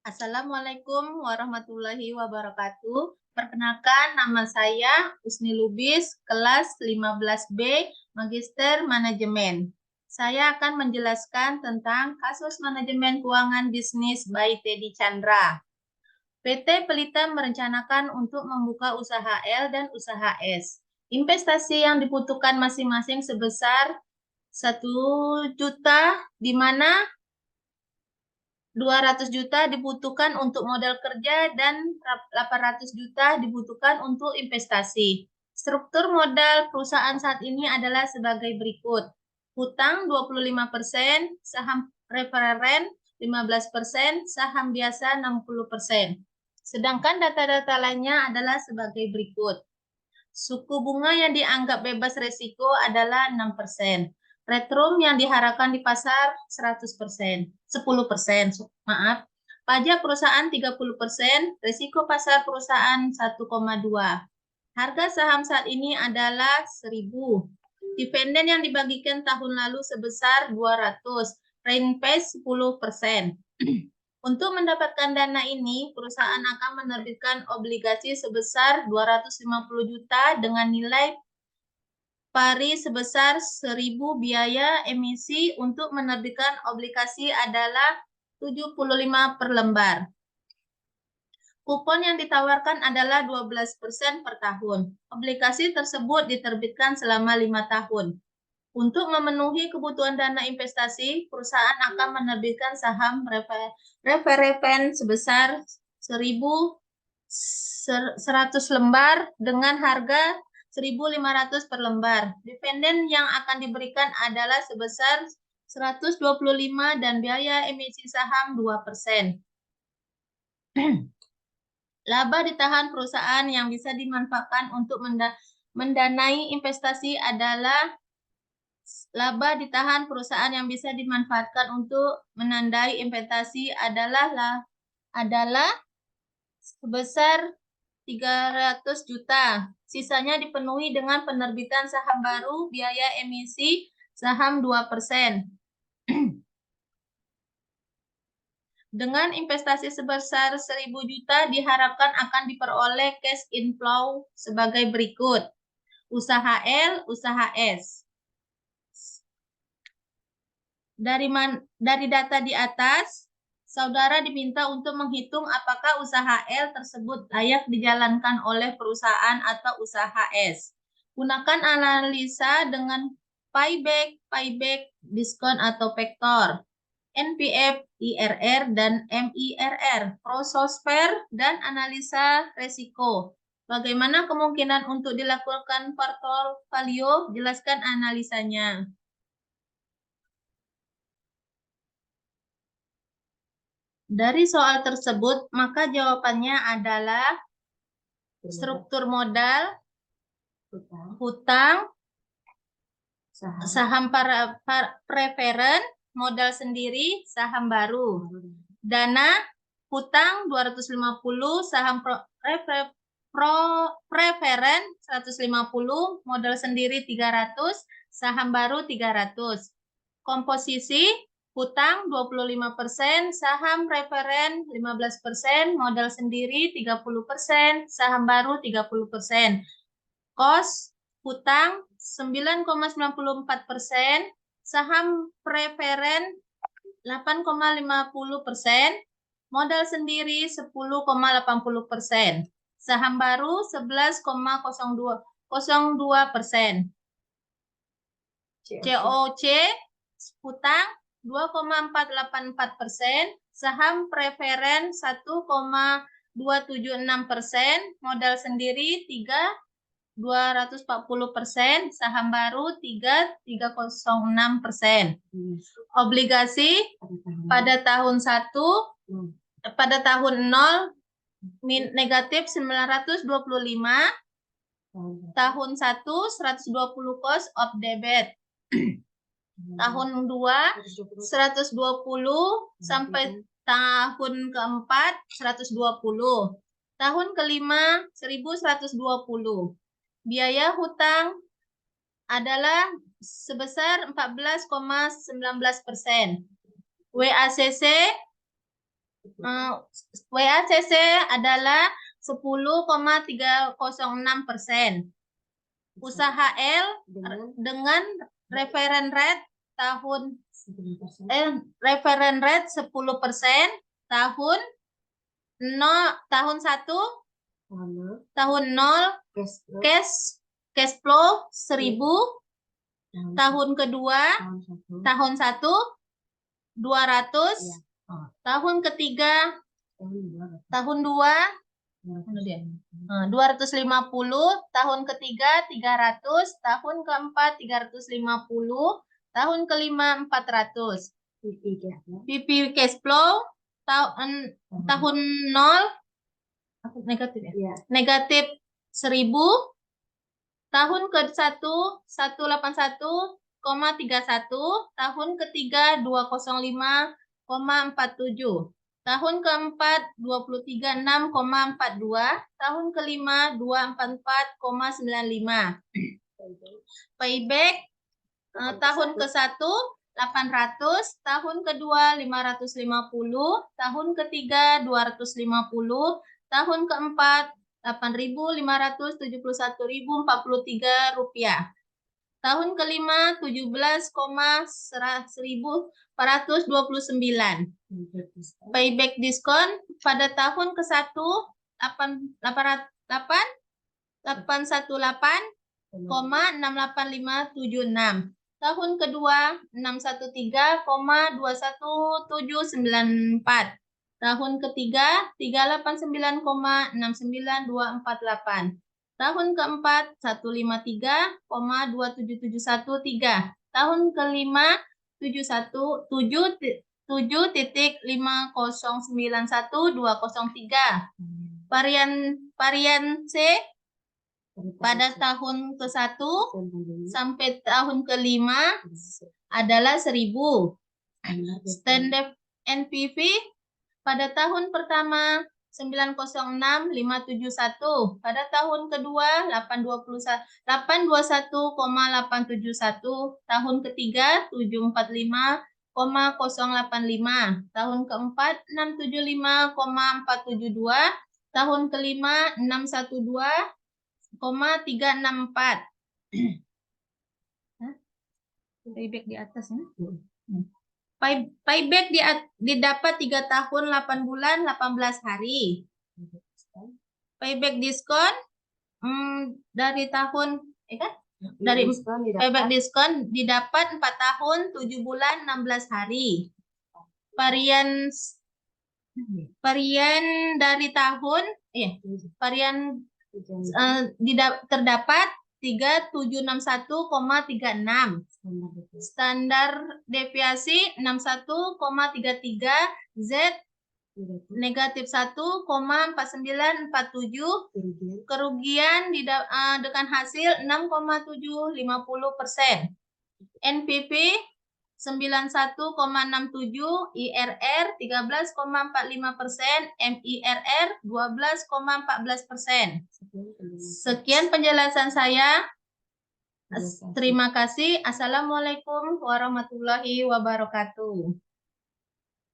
Assalamualaikum warahmatullahi wabarakatuh. Perkenalkan, nama saya Usni Lubis, kelas 15B, Magister Manajemen. Saya akan menjelaskan tentang kasus manajemen keuangan bisnis by Teddy Chandra. PT Pelita merencanakan untuk membuka usaha L dan usaha S. Investasi yang dibutuhkan masing-masing sebesar 1 juta, di mana 200 juta dibutuhkan untuk modal kerja dan 800 juta dibutuhkan untuk investasi. Struktur modal perusahaan saat ini adalah sebagai berikut. Hutang 25%, saham referen 15%, saham biasa 60%. Sedangkan data-data lainnya adalah sebagai berikut. Suku bunga yang dianggap bebas risiko adalah 6%. Retrum yang diharapkan di pasar 100%, 10%, maaf. Pajak perusahaan 30%, risiko pasar perusahaan 1,2. Harga saham saat ini adalah 1.000. Dividen yang dibagikan tahun lalu sebesar 200, reinvest 10%. Untuk mendapatkan dana ini, perusahaan akan menerbitkan obligasi sebesar 250 juta dengan nilai pari sebesar 1.000. Biaya emisi untuk menerbitkan obligasi adalah 75 per lembar. Kupon yang ditawarkan adalah 12% per tahun. Obligasi tersebut diterbitkan selama 5 tahun. Untuk memenuhi kebutuhan dana investasi, perusahaan akan menerbitkan saham referen sebesar 1.100 lembar dengan harga 1.500 per lembar. Dividen yang akan diberikan adalah sebesar 125 dan biaya emisi saham 2%. Laba ditahan perusahaan yang bisa dimanfaatkan untuk mendanai investasi adalah laba ditahan perusahaan yang bisa dimanfaatkan untuk menandai investasi adalah sebesar 300 juta. Sisanya dipenuhi dengan penerbitan saham baru, biaya emisi saham 2%. Dengan investasi sebesar 1.000 juta diharapkan akan diperoleh cash inflow sebagai berikut. Usaha L, usaha S. Dari data di atas, saudara diminta untuk menghitung apakah usaha L tersebut layak dijalankan oleh perusahaan atau usaha S. Gunakan analisa dengan payback, diskon atau faktor, NPF, IRR, dan MIRR, prososper, dan analisa resiko. Bagaimana kemungkinan untuk dilakukan portofolio? Jelaskan analisanya. Dari soal tersebut, maka jawabannya adalah struktur modal, hutang, saham preferen, modal sendiri, saham baru. Dana, hutang 250, saham preferen 150, modal sendiri 300, saham baru 300. Komposisi, hutang 25%, saham referen 15%, modal sendiri 30%, saham baru 30%. Kos hutang 9,94%, saham preferen 8,50%, modal sendiri 10,80%, saham baru 11,02%. COC hutang 2,484%, saham preferen 1,276%, modal sendiri 240%, saham baru 3,06%. Obligasi pada tahun 1, pada tahun 0 negatif 925, tahun 1 120 cost of debit. Tahun 2 120 sampai tahun keempat 120. Tahun kelima 1.120. Biaya hutang adalah sebesar 14,19%. WACC adalah 10,306%. Usaha L dengan referen rate referen rate 10%, tahun 0 cash flow 1.000, tahun kedua tahun 1 200, tahun ketiga tahun 250, tahun ketiga 300, tahun keempat 350, tahun kelima 400. PP cash flow tahun 0 negatif ya? Negatif 1.000, tahun ke-1 181,31, tahun ketiga 205,47, tahun keempat 236,42, tahun kelima 244,95. Payback tahun ke-1 800, tahun kedua 550, tahun ketiga 250, tahun keempat 8.571.043 rupiah. Tahun kelima 17,1.429. Payback diskon pada tahun ke-1 818,68576. Tahun kedua 613,21794. Tahun ketiga 389,69248. Tahun keempat 153,27713. Tahun kelima 7,5091203. Varian C pada tahun ke-1 sampai tahun kelima adalah 1.000. Standar NPV pada tahun pertama 906,571, pada tahun kedua 821,871, tahun ketiga 745,085, tahun keempat 675,472, tahun kelima 612,364. Payback di atas ya. Payback didapat 3 tahun 8 bulan 18 hari. Payback diskon dari tahun payback diskon didapat 4 tahun 7 bulan 16 hari. Varian dari tahun terdapat 3761,36. Standar deviasi 61,33, Z negatif 1,4947, kerugian dengan hasil 6,750%. NPV 91,67, IRR 13,45%, MIRR 12,14%. Sekian penjelasan saya. Terima kasih. Assalamualaikum warahmatullahi wabarakatuh.